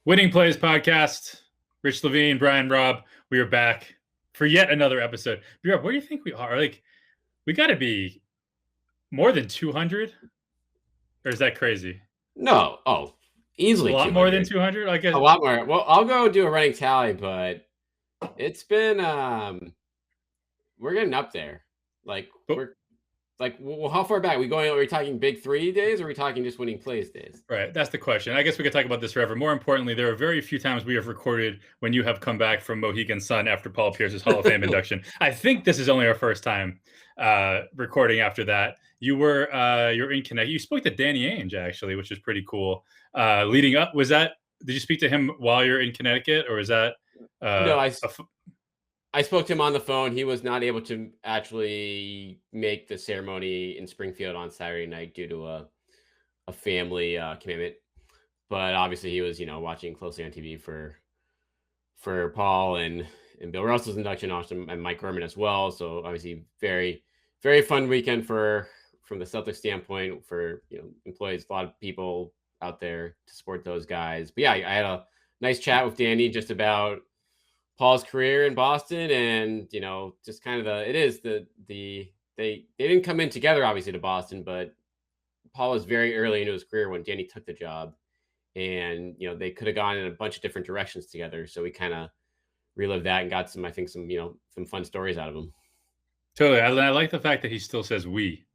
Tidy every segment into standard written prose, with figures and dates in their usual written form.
Winning Plays Podcast. Rich Levine, Brian, Robb. We are back for yet another episode. Robb, where do you think we are? Like, we got to be more than 200, or is that crazy? No, easily A lot 200. more than 200. I guess a lot more. Well, I'll go do a running tally, but it's been we're getting up there. Like But- we're like, well, how far back are we going? Are we talking big 3 days, or are we talking just winning plays days? right. That's the question. I guess we could talk about this forever. More importantly, there are very few times we have recorded when you have come back from Mohegan Sun after Paul Pierce's Hall of Fame induction. I think this is only our first time recording after that. You're in Connecticut. You spoke to Danny Ainge, actually, which is pretty cool. Leading up, did you speak to him while you're in Connecticut, or is that No, I spoke to him on the phone. He was not able to actually make the ceremony in Springfield on Saturday night due to a family commitment. But obviously, he was watching closely on TV for Paul and Bill Russell's induction, also, and Mike Gorman as well. So obviously, very very fun weekend from the Celtics standpoint for employees, a lot of people out there to support those guys. But yeah, I had a nice chat with Danny just about Paul's career in Boston, and just kind of they didn't come in together obviously to Boston, but Paul was very early into his career when Danny took the job, and they could have gone in a bunch of different directions together. So we kind of relived that and got some fun stories out of him. Totally. I like the fact that he still says we.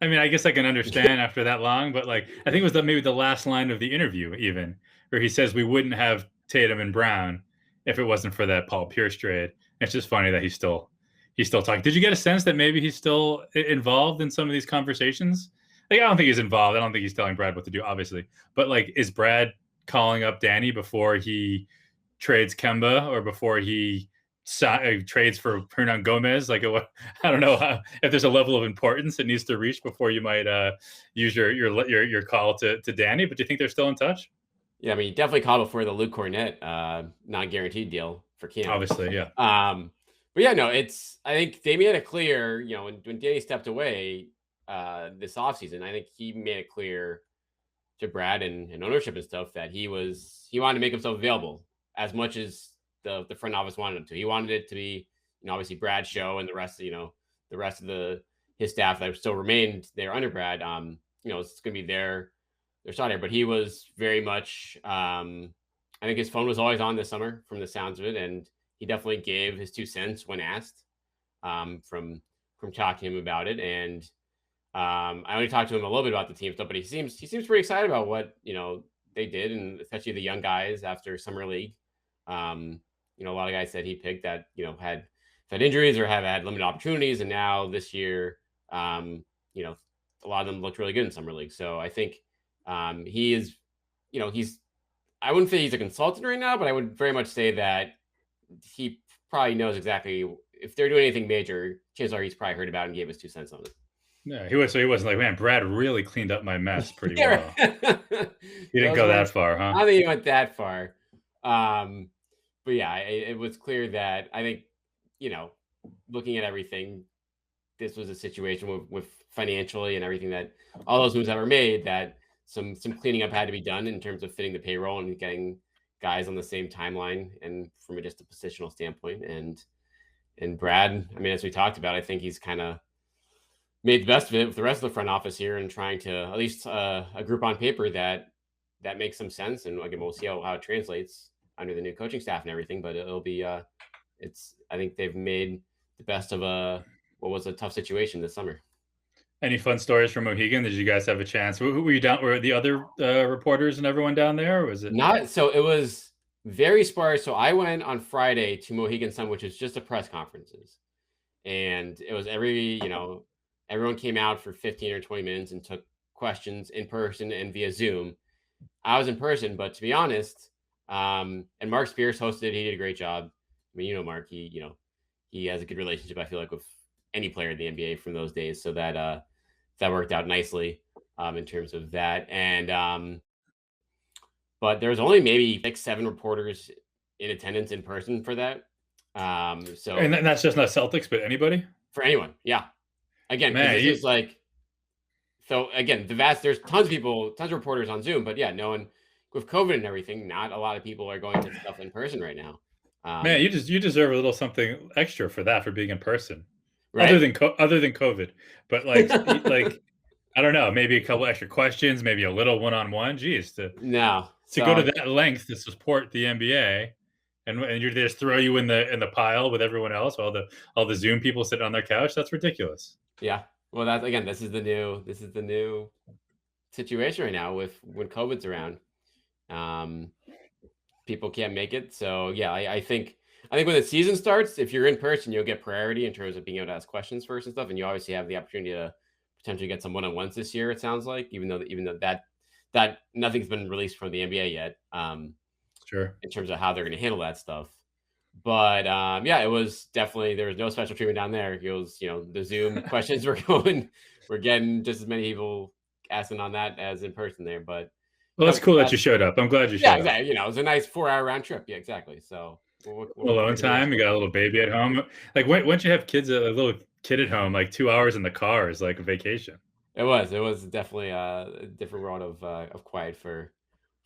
I mean, I guess I can understand after that long, but I think it was maybe the last line of the interview, even where he says we wouldn't have Tatum and Brown if it wasn't for that Paul Pierce trade. It's just funny that he's still talking. Did you get a sense that maybe he's still involved in some of these conversations? I don't think he's involved. I don't think he's telling Brad what to do, obviously. But is Brad calling up Danny before he trades Kemba or before he trades for Hernan Gomez? I don't know if there's a level of importance it needs to reach before you might use your call to Danny. But do you think they're still in touch? Yeah, I mean, you definitely called before the Luke Cornett non-guaranteed deal for Cam. Obviously, yeah. But yeah, no, I think they made it clear, when Danny stepped away this offseason, I think he made it clear to Brad and ownership and stuff that he wanted to make himself available as much as the front office wanted him to. He wanted it to be, obviously Brad's show, and the rest of his staff that still remained there under Brad, it's going to be their starter. But he was very much, I think his phone was always on this summer from the sounds of it, and he definitely gave his 2 cents when asked from talking to him about it. And I only talked to him a little bit about the team stuff, but he seems pretty excited about what they did, and especially the young guys after summer league. A lot of guys said he picked that had injuries or have had limited opportunities, and now this year, a lot of them looked really good in summer league. So I think he is, I wouldn't say he's a consultant right now, but I would very much say that he probably knows exactly if they're doing anything major. Chances are he's probably heard about it and gave his 2 cents on it. Yeah, he wasn't like, man, Brad really cleaned up my mess pretty well. He didn't go that far, huh? I don't think he went that far. But yeah, it was clear that I think, looking at everything, this was a situation with financially and everything, that all those moves that were made, that some cleaning up had to be done in terms of fitting the payroll and getting guys on the same timeline and from just a positional standpoint. And Brad, I mean, as we talked about, I think he's kind of made the best of it with the rest of the front office here and trying to at least a group on paper that makes some sense. And again, we'll see how it translates under the new coaching staff and everything, but it'll be I think they've made the best of what was a tough situation this summer. Any fun stories from Mohegan? Did you guys have a chance? Who were you down? Were the other reporters and everyone down there, or was it not? So it was very sparse. So I went on Friday to Mohegan Sun, which is just a press conferences, and it was everyone came out for 15 or 20 minutes and took questions in person and via Zoom. I was in person, but to be honest, and Mark Spears hosted it. He did a great job. I mean, Mark, he has a good relationship, I feel like, with any player in the NBA from those days. So that worked out nicely in terms of that. And but there was only maybe 6-7 reporters in attendance in person for that. So and that's just not Celtics, but anybody? For anyone, yeah. Again, because this is like, so again, there's tons of reporters on Zoom, but yeah, no one with COVID and everything, not a lot of people are going to stuff in person right now. Man, you deserve a little something extra for that, for being in person, other Right? than COVID. But like I don't know, maybe a couple extra questions, maybe a little one-on-one. Geez, No. to go to So that length to support the NBA, and you just throw you in the pile with everyone else, all the Zoom people sitting on their couch. That's ridiculous. yeah. Well, that's again, this is the new situation right now with when COVID's around. Um, People can't make it. So yeah, I think when the season starts, if you're in person, you'll get priority in terms of being able to ask questions first and stuff, and you obviously have the opportunity to potentially get some one-on-ones this year. It sounds like, even though that nothing's been released from the NBA yet, Sure. in terms of how they're going to handle that stuff. But yeah, it was definitely, there was no special treatment down there. It was, the Zoom questions were going, we're getting just as many people asking on that as in person there. But Well, it's cool that you that's, showed up. I'm glad you yeah, showed up. exactly. It was a nice 4-hour round trip. Yeah, exactly. So Alone what can you ask time. You for? got a little baby at home. Like once you have kids, a little kid at home, like 2 hours in the car is like a vacation. It was definitely a different world of quiet for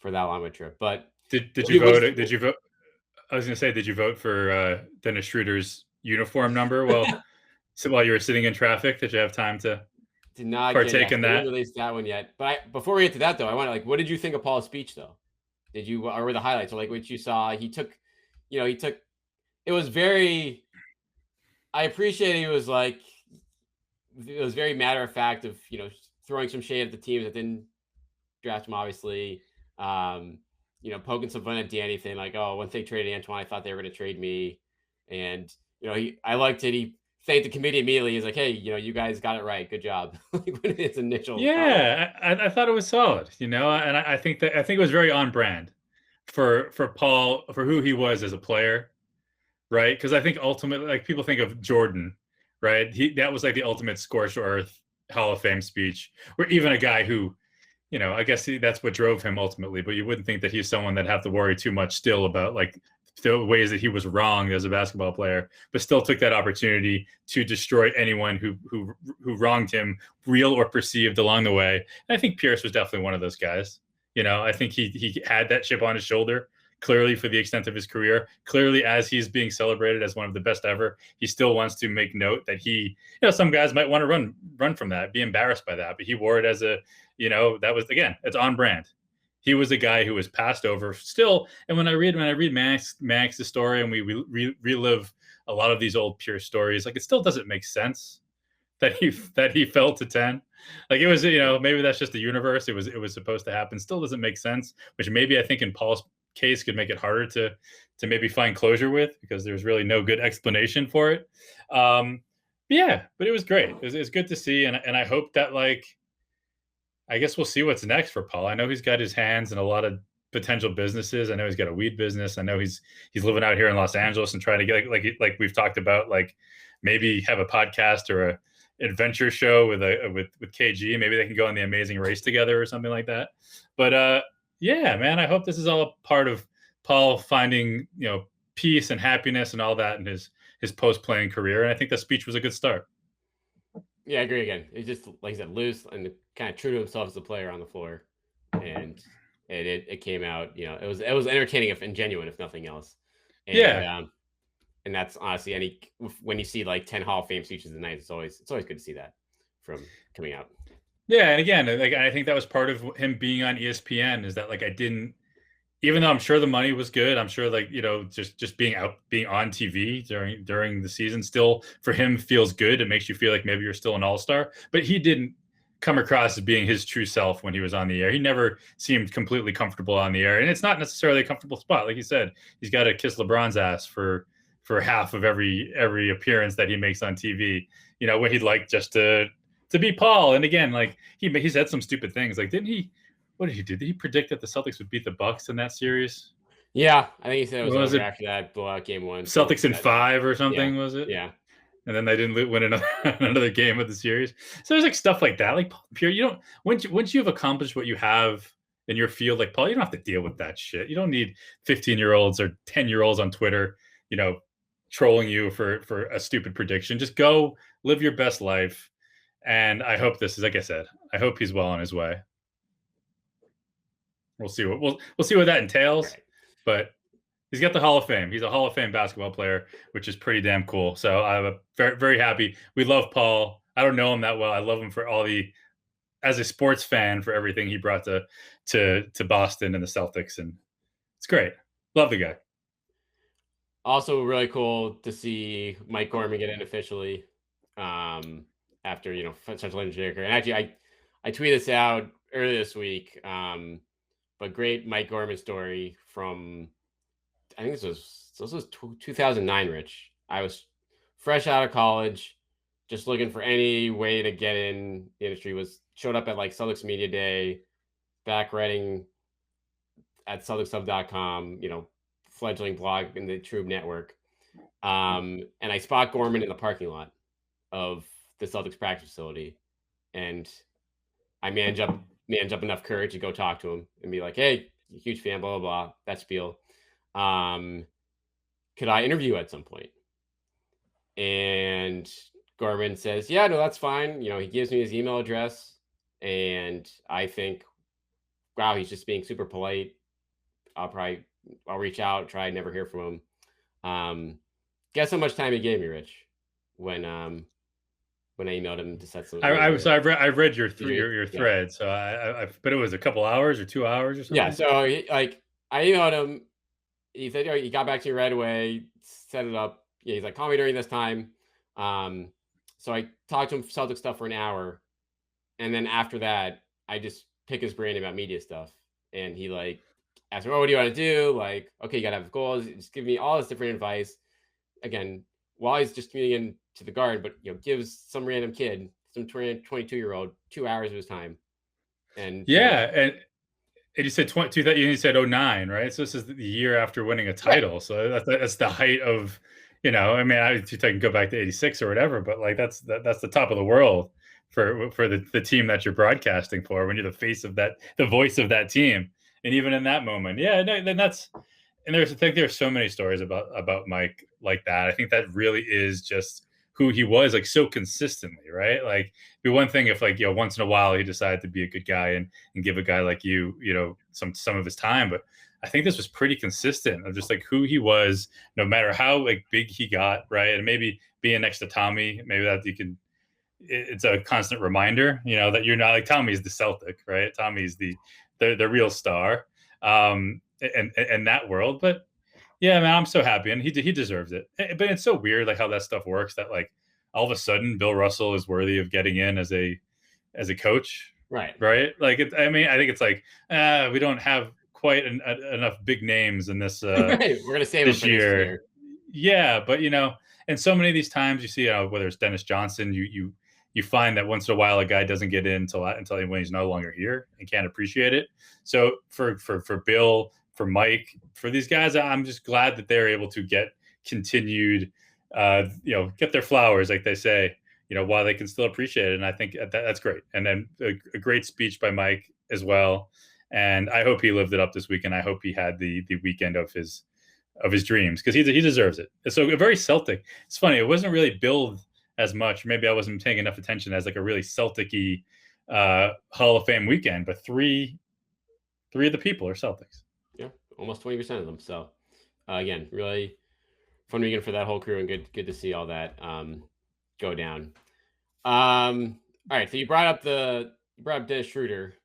that long of a trip. But Did what you he was vote? Did you vote? I was gonna say, did you vote for Dennis Schroeder's uniform number? Well, so while you were sitting in traffic, did you have time to did not get, partake yes, in they didn't that? release that one yet. But before we get to that though, I want to, like, what did you think of Paul's speech though? Did you, or were the highlights, or like what you saw? He took. It was very. I appreciate he was like. It was very matter of fact of throwing some shade at the teams that didn't draft him, obviously. Um, poking some fun at Danny, saying like, "Oh, once they traded Antoine, I thought they were going to trade me." And I liked it. He thanked the committee immediately. He's like, "Hey, you guys got it right. Good job." Like when his initial comment. Yeah, I thought it was solid, and I think it was very on brand for Paul, for who he was as a player, right? Because I think ultimately, like, people think of Jordan, right? That was like the ultimate scorched earth Hall of Fame speech, or even a guy who, I guess that's what drove him ultimately. But you wouldn't think that he's someone that have to worry too much still about like the ways that he was wrong as a basketball player, but still took that opportunity to destroy anyone who wronged him, real or perceived, along the way. And I think Pierce was definitely one of those guys. I think he had that chip on his shoulder, clearly, for the extent of his career. Clearly, as he's being celebrated as one of the best ever, he still wants to make note that some guys might want to run from that, be embarrassed by that, but he wore it as a, that was, again, it's on brand. He was a guy who was passed over still. And when I read Max's story, and we relive a lot of these old Pierce stories, like, it still doesn't make sense that he fell to 10. Like, it was, maybe that's just the universe. It was supposed to happen. Still doesn't make sense, which maybe I think in Paul's case could make it harder to maybe find closure with, because there's really no good explanation for it. But it was great. It was good to see, and I hope that, like, I guess we'll see what's next for Paul. I know he's got his hands in a lot of potential businesses. I know he's got a weed business. I know he's living out here in Los Angeles and trying to get like we've talked about, like, maybe have a podcast or a adventure show with KG. Maybe they can go on The Amazing Race together or something like that. But yeah, man, I hope this is all part of Paul finding peace and happiness and all that in his post playing career. And I think the speech was a good start. Yeah, I agree again. It's just, like I said, loose and kind of true to himself as a player on the floor, and it came out. It was entertaining and genuine, if nothing else. And Yeah. And that's honestly, when you see like 10 Hall of Fame speeches a night, it's always good to see that from coming out. Yeah, and again, like, I think that was part of him being on ESPN, is that, like, even though I'm sure the money was good, I'm sure, like, just being on TV during the season still for him feels good. It makes you feel like maybe you're still an all-star. But he didn't come across as being his true self when he was on the air. He never seemed completely comfortable on the air, and it's not necessarily a comfortable spot. Like you said, he's got to kiss LeBron's ass for half of every appearance that he makes on TV. When he'd like just to be Paul. And again, like, he said some stupid things. Like, didn't he? What did he do? Did he predict that the Celtics would beat the Bucks in that series? Yeah, I think he said it was What was over it? after that blowout game one. Celtics in 5 or Yeah, something, was it? yeah. And then they didn't win another game of the series. So there's, like, stuff like that. Like, Paul Pierce, once you've accomplished what you have in your field, like, Paul, you don't have to deal with that shit. You don't need 15-year-olds or 10-year-olds on Twitter, trolling you for a stupid prediction. Just go live your best life. And I hope this is, like I said, I hope he's well on his way. We'll see what we'll see what that entails. Right. But he's got the Hall of Fame. He's a Hall of Fame basketball player, which is pretty damn cool. So I'm very, very happy. We love Paul. I don't know him that well. I love him for all the, as a sports fan, for everything he brought to Boston and the Celtics, and it's great. Love the guy. Also, really cool to see Mike Gorman get in officially after such a legendary career. And actually, I tweeted this out earlier this week. But great Mike Gorman story from, I think this was 2009, Rich. I was fresh out of college, just looking for any way to get in the industry. Showed up at like CLNS Media Day, back writing at CelticsHub.com, fledgling blog in the Trube network. And I spot Gorman in the parking lot of the Celtics practice facility, and I manage up enough courage to go talk to him and be like, "Hey, huge fan, blah blah blah." That spiel. Could I interview at some point? And Gorman says, "Yeah, no, that's fine." He gives me his email address, and I think, wow, he's just being super polite. I'll reach out, try, never hear from him. Guess how much time he gave me, Rich, when I emailed him to set some. I read your thread. Yeah. So I but it was a couple hours or 2 hours or something. Yeah. So I emailed him. He said, he got back to you right away, set it up. Yeah, he's like, call me during this time. So I talked to him Celtic stuff for an hour, and then after that, I just pick his brain about media stuff, and he asked me, "Oh, what do you want to do?" Like, okay, you gotta have goals. Just give me all this different advice. Again, while he's just coming in to the guard, but gives some random kid, some 22-year-old, 2 hours of his time. And and you said 22. That you said 09, right? So this is the year after winning a title. Right. So that's the height of, I mean, you can go back to 86 or whatever, but that's the top of the world for the team that you're broadcasting for, when you're the face of that, the voice of that team. And even in that moment, then that's, and there's so many stories about Mike like that. I think that really is just who he was, so consistently, right? Like, it'd be one thing if once in a while he decided to be a good guy and give a guy like you, some of his time. But I think this was pretty consistent of just who he was, no matter how big he got, right? And maybe being next to Tommy, maybe that it's a constant reminder, that you're not Tommy's the Celtic, right? Tommy's the real star in that world. But yeah, man, I'm so happy, and he deserves it. But it's so weird, how that stuff works. That all of a sudden, Bill Russell is worthy of getting in as a coach, right? Right? I think it's we don't have quite enough big names in this. Right. We're gonna save this year. Yeah, but and so many of these times you see, whether it's Dennis Johnson, you find that once in a while a guy doesn't get in until when he's no longer here and can't appreciate it. So for Bill, for Mike, for these guys, I'm just glad that they're able to get continued, get their flowers, like they say, while they can still appreciate it. And I think that's great. And then a great speech by Mike as well. And I hope he lived it up this weekend. I hope he had the weekend of his dreams, because he deserves it. So a very Celtic. It's funny, it wasn't really billed as much. Maybe I wasn't paying enough attention as a really Celtic-y Hall of Fame weekend. But three of the people are Celtics. Yeah, almost 20% of them. So again, really fun weekend for that whole crew, and good to see all that go down. All right, so you brought up Dennis Schroder.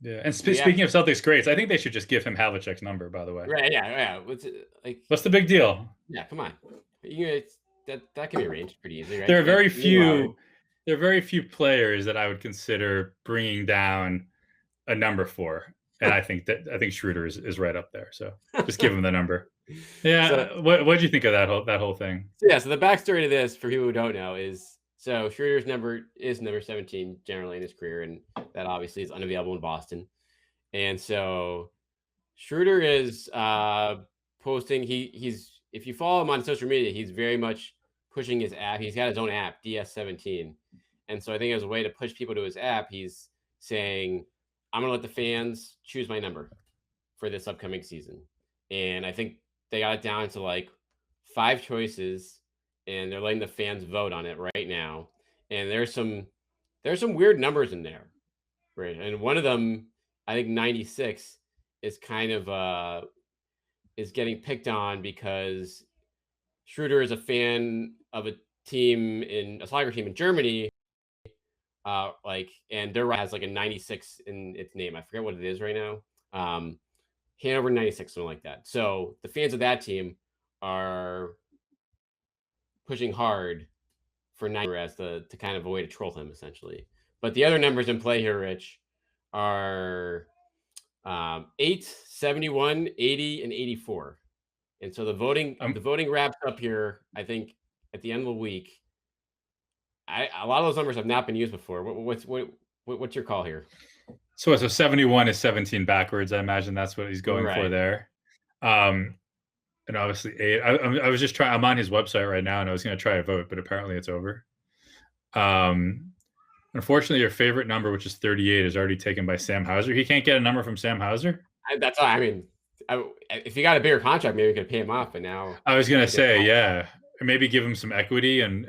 Yeah, and speaking of Celtics greats, I think they should just give him Havlicek's number, by the way. Right? Yeah. What's the big deal? Yeah, come on. That can be arranged pretty easily, right? There are very few players that I would consider bringing down a number for, and I think Schroder is right up there. So just give him the number. Yeah. So, what did you think of that whole thing? Yeah. So the backstory to this, for people who don't know, is Schroeder's number is number 17 generally in his career, and that obviously is unavailable in Boston. And so Schroder is posting. He's if you follow him on social media, he's very much pushing his app. He's got his own app, DS17. And so I think as a way to push people to his app, he's saying, I'm going to let the fans choose my number for this upcoming season. And I think they got it down to 5 choices, and they're letting the fans vote on it right now. And there's some weird numbers in there, right? And one of them, I think 96, is kind of is getting picked on because Schroder is a fan of a soccer team in Germany, and their has like a 96 in its name. I forget what it is right now. Hanover 96, something like that. So the fans of that team are pushing hard for 90 as to kind of a way to troll him, essentially. But the other numbers in play here, Rich, are 8, 71, 80, and 84. And so the voting wraps up here, I think, at the end of the week. A lot of those numbers have not been used before. What's your call here? So 71 is 17 backwards. I imagine that's what he's going for there. And obviously 8. I was just trying. I'm on his website right now, and I was going to try a vote, but apparently it's over. Unfortunately, your favorite number, which is 38, is already taken by Sam Hauser. He can't get a number from Sam Hauser. That's all. I mean, if you got a bigger contract, maybe you could pay him off. But now I was going to say, yeah, maybe give him some equity and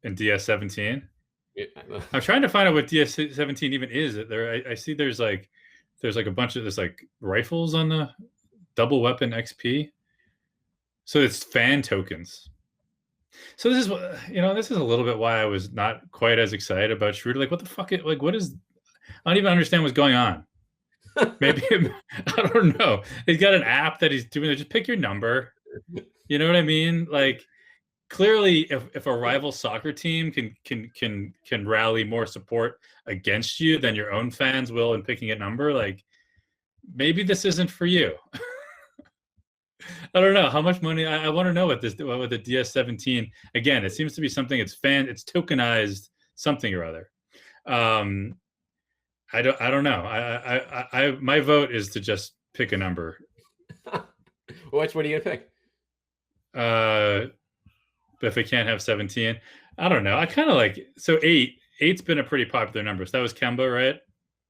DS17. Yeah. I'm trying to find out what DS17 even is. I see there's like a bunch of rifles on the double weapon XP. So it's fan tokens. So this is a little bit why I was not quite as excited about Schroder. Like, what the fuck? What is? I don't even understand what's going on. Maybe I don't know. He's got an app that he's doing. Just pick your number. You know what I mean? Like, clearly, if a rival soccer team can rally more support against you than your own fans will in picking a number, like, maybe this isn't for you. I don't know how much money. I want to know what the DS17. Again, it seems to be something. It's tokenized something or other. I don't know. My vote is to just pick a number. What are you gonna pick? But if it can't have 17, I don't know. I kind of like 8. 8's been a pretty popular number. So that was Kemba, right?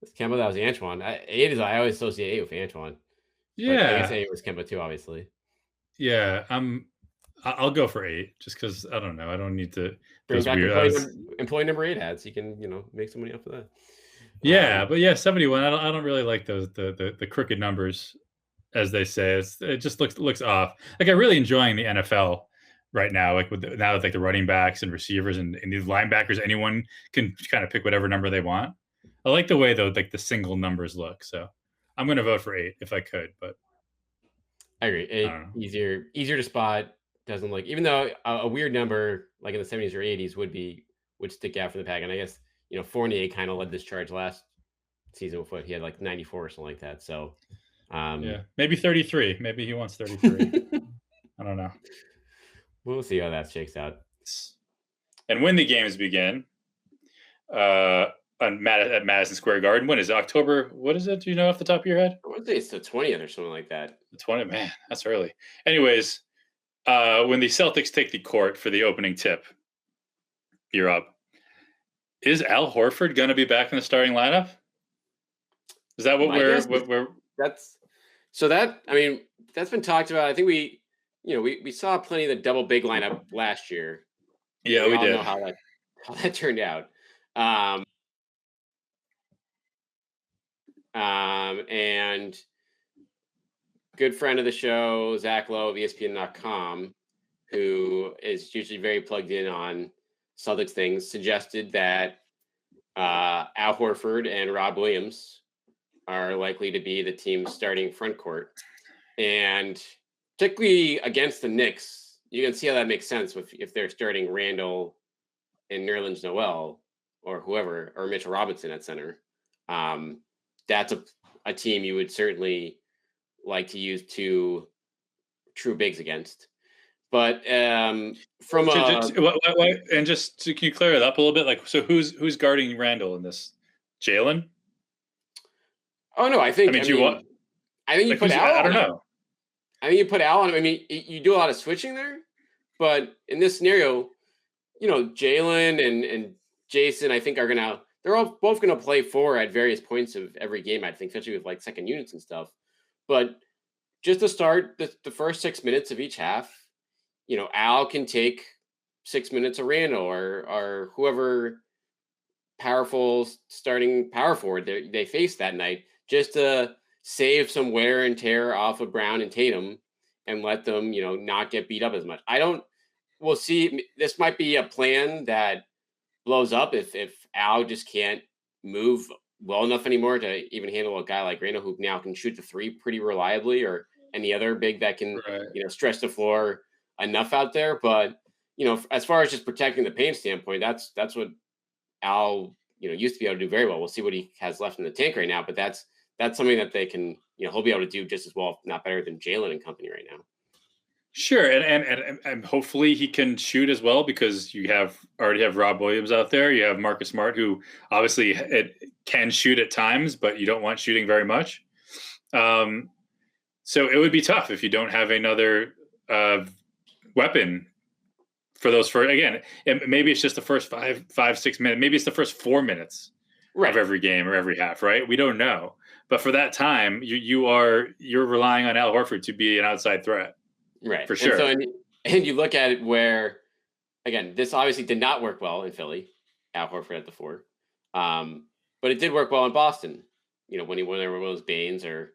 It's Kemba. That was Antoine. 8 is I always associate 8 with Antoine. Yeah, but I guess 8 was Kemba too, obviously. Yeah, I'll go for 8 just because I don't know. I don't need to. Bring back employee number 8 ads. You can make some money off of that. Yeah, but 71. I don't really like those the crooked numbers, as they say. It just looks off. Like, I'm really enjoying the NFL right now. Like, now with the running backs and receivers and these linebackers, anyone can kind of pick whatever number they want. I like the way though the single numbers look. So I'm going to vote for 8 if I could, but. I agree. 8 easier to spot. Doesn't look, even though a weird number like in the 70s or 80s would stick out for the pack. And I guess Fournier kind of led this charge last season with what he had, like 94 or something like that. So maybe 33. Maybe he wants 33. I don't know. We'll see how that shakes out. And when the games begin, at Madison Square Garden. When is it? October? What is it? Do you know off the top of your head? I want to say it's the 20th or something like that. The 20th? Man, that's early. Anyways, when the Celtics take the court for the opening tip, you're up. Is Al Horford going to be back in the starting lineup? Is that that's been talked about. I think we saw plenty of the double big lineup last year. Yeah, we did. Know how that turned out. And good friend of the show, Zach Lowe of ESPN.com, who is usually very plugged in on Celtics things, suggested that Al Horford and Rob Williams are likely to be the team's starting front court. And particularly against the Knicks, you can see how that makes sense if they're starting Randall and Nerlens Noel or whoever, or Mitchell Robinson at center. That's a team you would certainly like to use 2 true bigs against. But can you clear it up a little bit? Like, so who's guarding Randall in this? Jaylen? Oh no, I think you put Al. I don't know. I think you put Al on. I mean, you do a lot of switching there, but in this scenario, Jaylen and Jayson, I think they're both gonna play 4 at various points of every game. I think, especially with like second units and stuff. But just to start the first 6 minutes of each half, Al can take 6 minutes of Randall or whoever powerful starting power forward they face that night, just to save some wear and tear off of Brown and Tatum and let them, not get beat up as much. We'll see. This might be a plan that blows up if Al just can't move well enough anymore to even handle a guy like Randall, who now can shoot the three pretty reliably, or any other big that can, Right. stretch the floor enough out there. But, as far as just protecting the paint standpoint, that's what Al, used to be able to do very well. We'll see what he has left in the tank right now, but that's something that they can, he'll be able to do just as well, if not better than Jaylen and company right now. Sure, and hopefully he can shoot as well, because you already have Rob Williams out there. You have Marcus Smart, who obviously can shoot at times, but you don't want shooting very much. So it would be tough if you don't have another weapon for those. Again, maybe it's just the first 5-6 minutes. Maybe it's the first 4 minutes of every game or every half. Right? We don't know. But for that time, you're relying on Al Horford to be an outside threat. Right. For sure. And you look at it where, again, this obviously did not work well in Philly, Al Horford at the 4. But it did work well in Boston, when there were those Baines or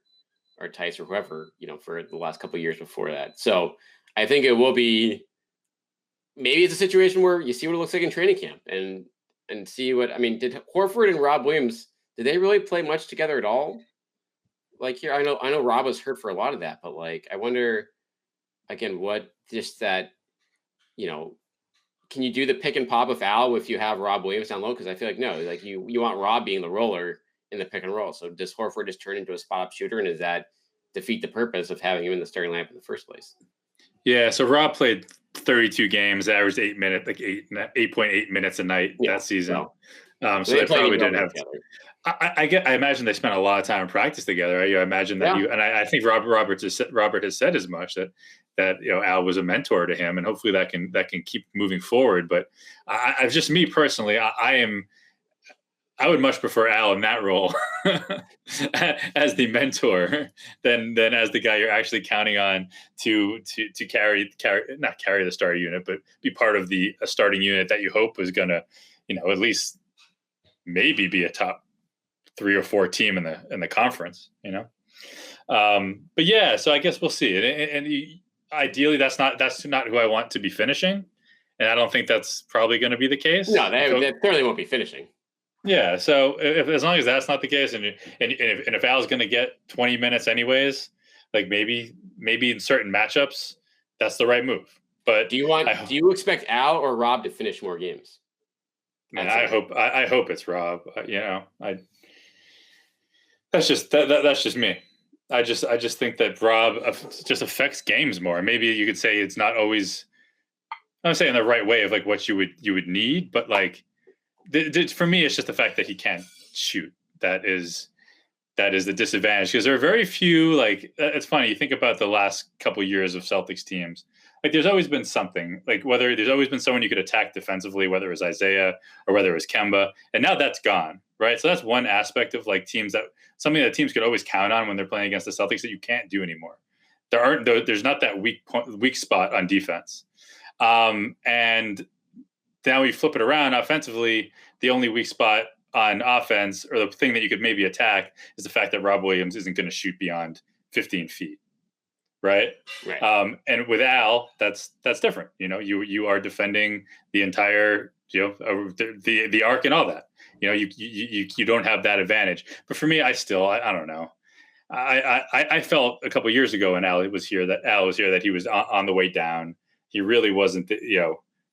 Tice or whoever, for the last couple of years before that. So I think it will be, maybe it's a situation where you see what it looks like in training camp and see did Horford and Rob Williams, did they really play much together at all? Like here, I know Rob was hurt for a lot of that, but I wonder, again, what just that, can you do the pick and pop with Al if you have Rob Williams down low? Because I feel like no, you want Rob being the roller in the pick and roll. So does Horford just turn into a spot up shooter, and does that defeat the purpose of having him in the starting lineup in the first place? Yeah, so Rob played 32 games, averaged 8 minutes, 8.8 minutes a night that season. So they probably didn't have. I imagine they spent a lot of time in practice together. I imagine that I think Robert has said as much, that Al was a mentor to him, and hopefully that can keep moving forward. But just me personally, I would much prefer Al in that role as the mentor than as the guy you're actually counting on to not carry the starting unit, but be part of a starting unit that you hope is going to, at least maybe be a top 3 or 4 team in the conference, But yeah, so I guess we'll see. And ideally, that's not who I want to be finishing, and I don't think that's probably going to be the case. No, they clearly won't be finishing. Yeah, so as long as that's not the case, and if Al's going to get 20 minutes anyways, maybe in certain matchups, that's the right move. But do you expect Al or Rob to finish more games? Man, I hope it's Rob. That's just me. I just think that Rob just affects games more. Maybe you could say it's not always, I'm saying the right way of what you would need, but for me, it's just the fact that he can't shoot. That is the disadvantage, because there are very few. It's funny, you think about the last couple of years of Celtics teams. There's always been something, whether there's always been someone you could attack defensively, whether it was Isaiah or whether it was Kemba, and now that's gone, right? So that's one aspect of something that teams could always count on when they're playing against the Celtics that you can't do anymore. There's not that weak spot on defense, and now we flip it around offensively. The only weak spot on offense, or the thing that you could maybe attack, is the fact that Rob Williams isn't going to shoot beyond 15 feet. Right. And with Al, that's different. You are defending the entire, the arc and all that. You don't have that advantage. But for me, I don't know. I felt a couple of years ago when Al was here that he was on the way down. He really wasn't,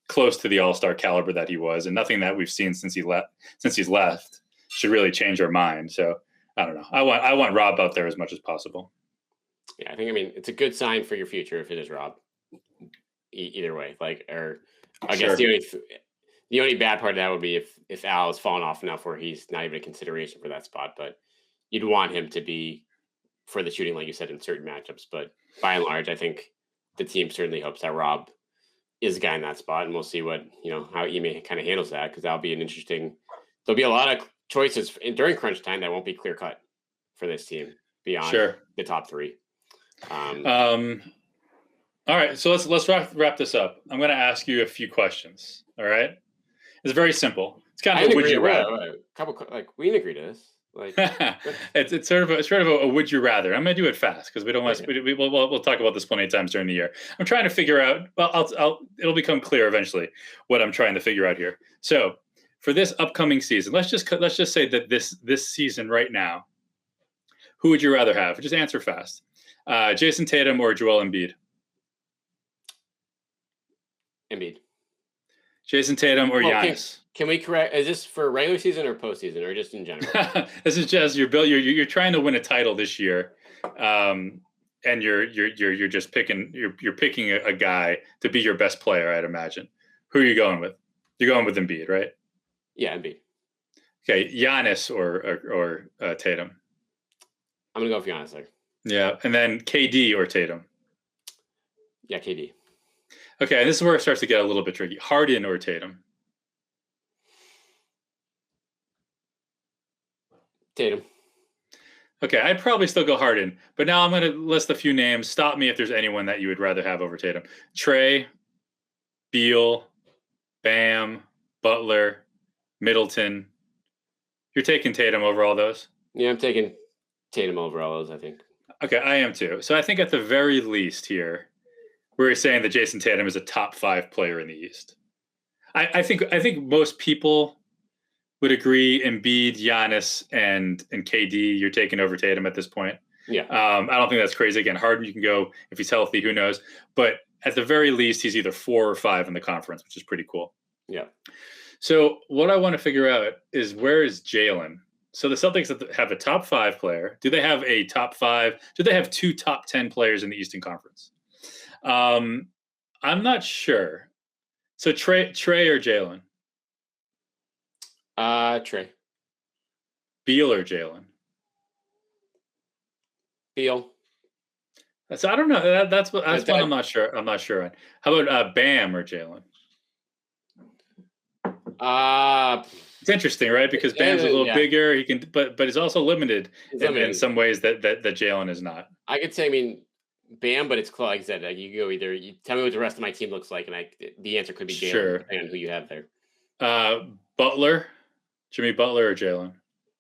close to the all-star caliber that he was, and nothing that we've seen since he's left should really change our mind. So I don't know. I want Rob out there as much as possible. Yeah, I think, it's a good sign for your future if it is Rob. Either way, I guess the only bad part of that would be if Al has fallen off enough where he's not even a consideration for that spot. But you'd want him to be for the shooting, like you said, in certain matchups. But by and large, I think the team certainly hopes that Rob is a guy in that spot, and we'll see what how Ime kind of handles that, because that'll be an interesting. There'll be a lot of choices during crunch time that won't be clear cut for this team beyond the top 3. All right, so let's wrap this up. I'm going to ask you a few questions. All right, it's very simple. It's kind of a would you rather. We didn't agree to this. Like, it's sort of a would you rather. I'm going to do it fast because we don't want to. We'll talk about this plenty of times during the year. I'm trying to figure out. Well, it'll become clear eventually what I'm trying to figure out here. So for this upcoming season, let's just say that this season right now, who would you rather have? Just answer fast. Jayson Tatum or Joel Embiid? Embiid. Jayson Tatum or Giannis? Can we correct? Is this for regular season or postseason, or just in general? This is just you're trying to win a title this year, and you're just picking a guy to be your best player. I'd imagine. Who are you going with? You're going with Embiid, right? Yeah, Embiid. Okay, Giannis or Tatum. I'm gonna go with Giannis there. Yeah, and then KD or Tatum. Yeah, KD. Okay, and this is where it starts to get a little bit tricky. Harden or Tatum? Tatum. Okay, I'd probably still go Harden, but now I'm going to list a few names. Stop me if there's anyone that you would rather have over Tatum. Trey, Beal, Bam, Butler, Middleton. You're taking Tatum over all those? Yeah, I'm taking Tatum over all those, I think. Okay, I am too. So I think at the very least here, we're saying that Jayson Tatum is a top 5 player in the East. I think most people would agree. Embiid, Giannis, and KD, you're taking over Tatum at this point. Yeah. I don't think that's crazy. Again, Harden, you can go if he's healthy. Who knows? But at the very least, he's either 4 or 5 in the conference, which is pretty cool. Yeah. So what I want to figure out is where is Jaylen? So the Celtics have a top 5 player. Do they have a top 5? Do they have 2 top 10 players in the Eastern Conference? I'm not sure. So Trey or Jaylen? Trey. Beal or Jaylen? Beal. So I don't know. That's one I'm not sure. I'm not sure on. How about Bam or Jaylen? It's interesting, right? Because Bam's a little bigger. He can, but he's also limited in some ways that Jaylen is not. I could say, I mean, Bam, but it's close. Like I said, like you go either. You tell me what the rest of my team looks like, and the answer could be Jaylen, sure, depending on who you have there. Butler, Jimmy Butler or Jaylen?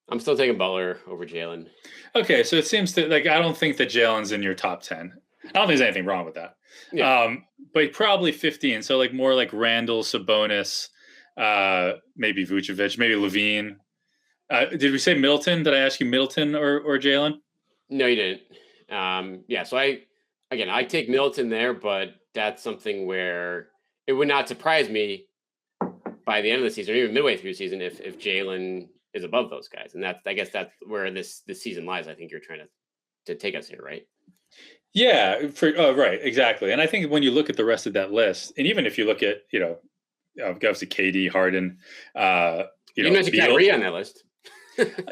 I'm still taking Butler over Jaylen. Okay, so it seems to like I don't think that Jaylen's in your top 10. I don't think there's anything wrong with that. Yeah. But probably 15. So like more like Randall, Sabonis, maybe Vucevic, maybe Levine. Did we say Middleton? Did I ask you Middleton or Jaylen? No, you didn't. Yeah, so I take Middleton there, but that's something where it would not surprise me by the end of the season, or even midway through the season, if Jaylen is above those guys. And I guess that's where this season lies. I think you're trying to take us here, right? Yeah, right, exactly. And I think when you look at the rest of that list, and even if you look at, obviously KD, Harden, you mentioned Kyrie on that list.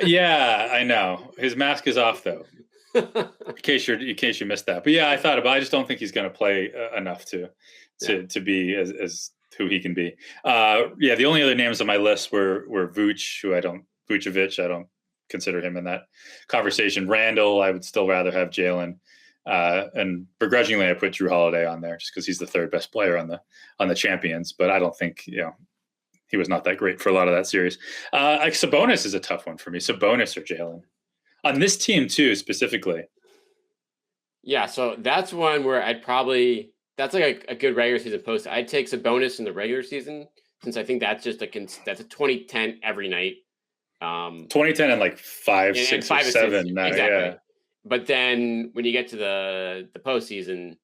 Yeah, I know. His mask is off though. In case you missed that. But yeah, I just don't think he's going to play enough to be as who he can be. The only other names on my list were Vucevic. I don't consider him in that conversation. Randall, I would still rather have Jaylen. And begrudgingly, I put Drew Holiday on there just because he's the 3rd best player on the champions. But I don't think he was not that great for a lot of that series. Like Sabonis is a tough one for me. Sabonis or Jaylen on this team too, specifically. Yeah, so that's one where that's like a good regular season post. I'd take Sabonis in the regular season since I think that's just that's a 2010 every night. 2010 and like 5, 6, or 7. Exactly. Yeah. But then when you get to the postseason,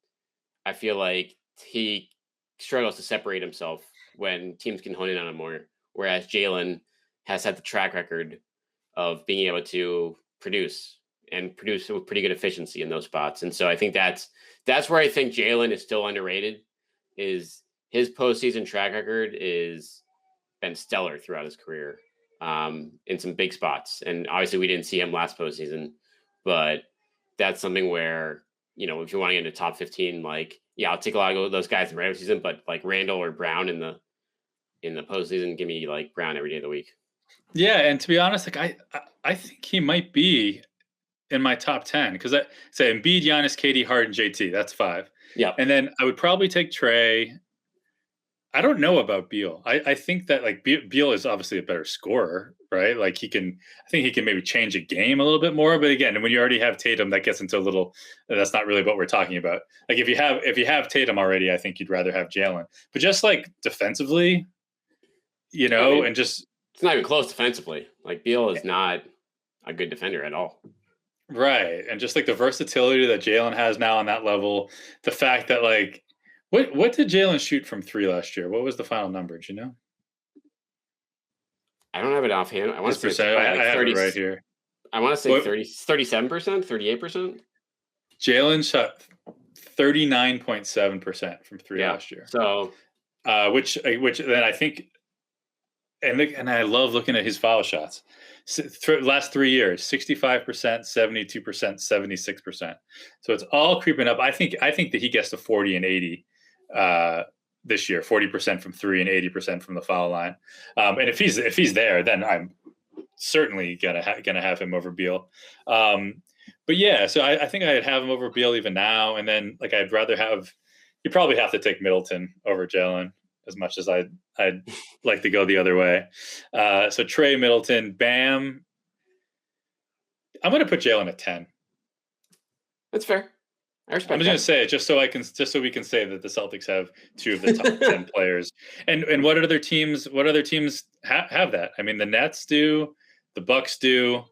I feel like he struggles to separate himself when teams can hone in on him more. Whereas Jaylen has had the track record of being able to produce with pretty good efficiency in those spots. And so I think that's where I think Jaylen is still underrated. Is his postseason track record is been stellar throughout his career in some big spots. And obviously we didn't see him last postseason, but that's something where, if you want to get into top 15, I'll take a lot of those guys in the regular season, but like Randall or Brown in the postseason, give me like Brown every day of the week. Yeah, and to be honest, like I think he might be in my top 10 because I say Embiid, Giannis, KD, Harden, JT. That's 5. Yeah, and then I would probably take Trey. I don't know about Beal. I think that like Beal is obviously a better scorer, right? Like I think he can maybe change a game a little bit more. But again, when you already have Tatum, that gets into a little. That's not really what we're talking about. Like if you have Tatum already, I think you'd rather have Jaylen. But just like defensively, I mean, and just it's not even close defensively. Like Beal is not a good defender at all. right, and just like the versatility that Jaylen has now on that level, the fact that like. What did Jaylen shoot from 3 last year? What was the final number? Do you know? I don't have it offhand. I want to say Percent. I have 30. it right here. I want to say 37%, 38%. Jaylen shot 39.7% from 3 last year. So, which then I think, and I love looking at his foul shots. Last 3 years, 65%, 72%, 76%. So it's all creeping up. I think that he gets to 40 and 80 this year, 40% from 3 and 80% from the foul line. And if he's there, then I'm certainly gonna have him over Beal. But yeah, so I think I'd have him over Beal even now. And then like I'd rather have. You probably have to take Middleton over Jaylen as much as I'd like to go the other way. So Trey, Middleton, Bam. I'm going to put Jaylen at 10. That's fair. I respect. I'm just going to say it just so we can say that the Celtics have 2 of the top 10 players. And what other teams have that? I mean, the Nets do, the Bucks do.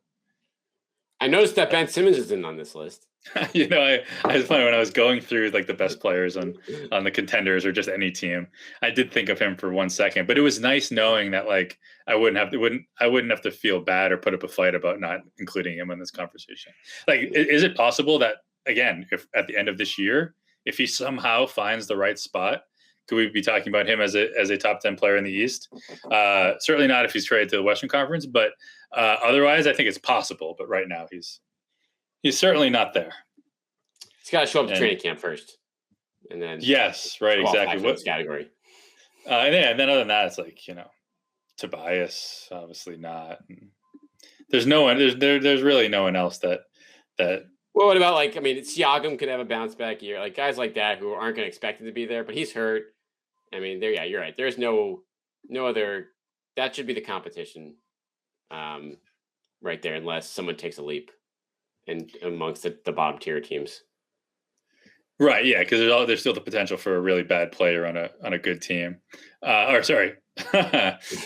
I noticed that Ben Simmons isn't on this list. I was funny when I was going through like the best players on the contenders or just any team. I did think of him for 1 second, but it was nice knowing that like I wouldn't have to feel bad or put up a fight about not including him in this conversation. Like, is it possible that again, if at the end of this year, if he somehow finds the right spot, could we be talking about him as a top 10 player in the East? Certainly not if he's traded to the Western Conference, but otherwise, I think it's possible. But right now, he's certainly not there. He's got to show up to training camp first, and then yes, right, exactly. What category? And then other than that, it's like Tobias, obviously not. There's no one. There's really no one else that. Well, what about Siakam could have a bounce back year, like guys like that who aren't going to expect him to be there, but he's hurt. I mean, you're right. There's no other. That should be the competition, right there, unless someone takes a leap. And amongst the bottom tier teams, right? Yeah, because there's still the potential for a really bad player on a good team, a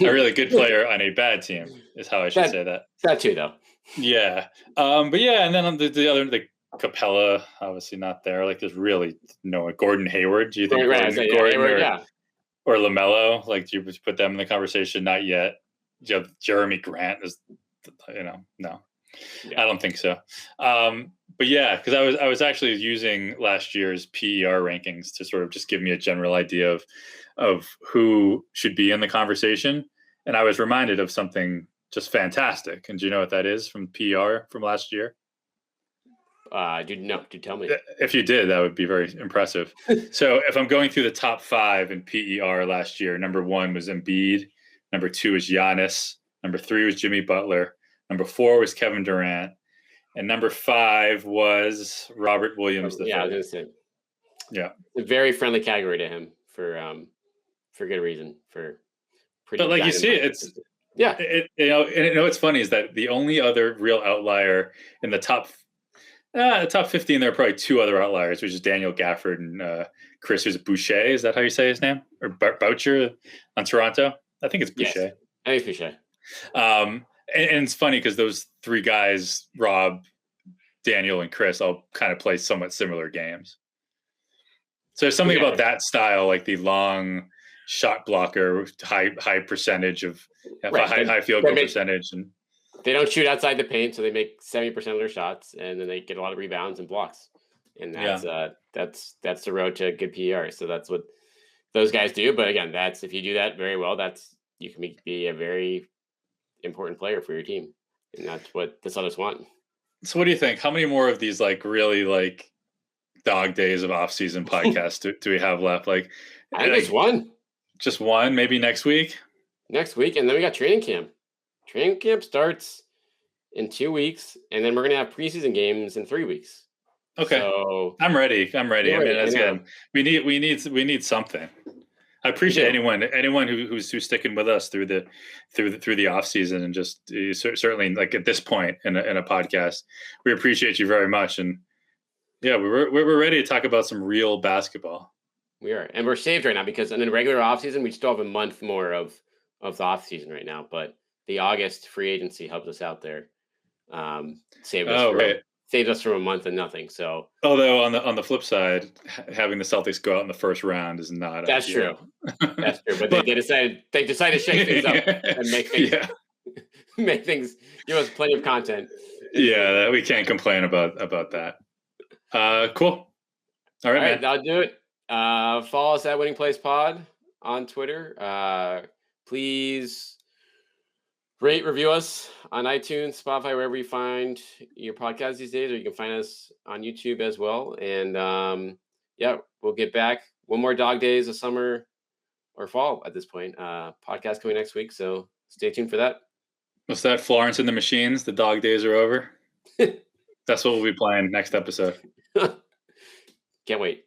really good player on a bad team is how I should say that. That too, though. Yeah, but yeah, and then on the other, like Capella, obviously not there. Like there's really no Gordon Hayward. Do you think Gordon Hayward, or LaMelo? Like do you put them in the conversation? Not yet. Jeremy Grant is, no. Yeah. I don't think so. But yeah, because I was actually using last year's PER rankings to sort of just give me a general idea of who should be in the conversation. And I was reminded of something just fantastic. And do you know what that is from PER from last year? Do tell me. If you did, that would be very impressive. So if I'm going through the top 5 in PER last year, number 1 was Embiid. Number 2 was Giannis. Number 3 was Jimmy Butler. Number 4 was Kevin Durant, and number 5 was Robert Williams. Yeah, I was going to say. Yeah, a very friendly category to him for good reason. For pretty. But like you see, it's what's funny is that the only other real outlier in the top 15, there are probably 2 other outliers, which is Daniel Gafford and Chris Boucher. Is that how you say his name? Or Boucher on Toronto? I think it's Boucher. Yes, I think it's Boucher. And it's funny because those 3 guys, Rob, Daniel, and Chris, all kind of play somewhat similar games. So there's something about that style, like the long shot blocker, high percentage of high field goal percentage, and they don't shoot outside the paint, so they make 70% of their shots, and then they get a lot of rebounds and blocks, and that's the road to good PER. So that's what those guys do. But again, if you do that very well, you can be a very important player for your team, and that's what the Celtics want. So what do you think? How many more of these like really like dog days of off-season podcasts do we have left? Like I think it's one. Just one, maybe next week? Next week, and then we got training camp. Training camp starts in 2 weeks, and then we're gonna have preseason games in 3 weeks. Okay. So I'm ready. I mean, that's good. We need something. I appreciate anyone who's sticking with us through the off season, and just certainly like at this point in a podcast, we appreciate you very much. And yeah, we're ready to talk about some real basketball. We are, and we're saved right now because in a regular off season, we still have a month more of the off season right now. But the August free agency helped us out there, saved us from a month of nothing. So, although on the flip side, having the Celtics go out in the first round is not. That's ideal. true. That's true. But they decided to shake things up and make things give us plenty of content. Yeah, we can't complain about that. Cool. All right, man. That'll do it. Follow us at Winning Place Pod on Twitter. Please rate, review us on iTunes, Spotify, wherever you find your podcast these days, or you can find us on YouTube as well. And we'll get back. One more dog days of summer or fall at this point. Podcast coming next week, so stay tuned for that. What's that? Florence and the Machines. The dog days are over. That's what we'll be playing next episode. Can't wait.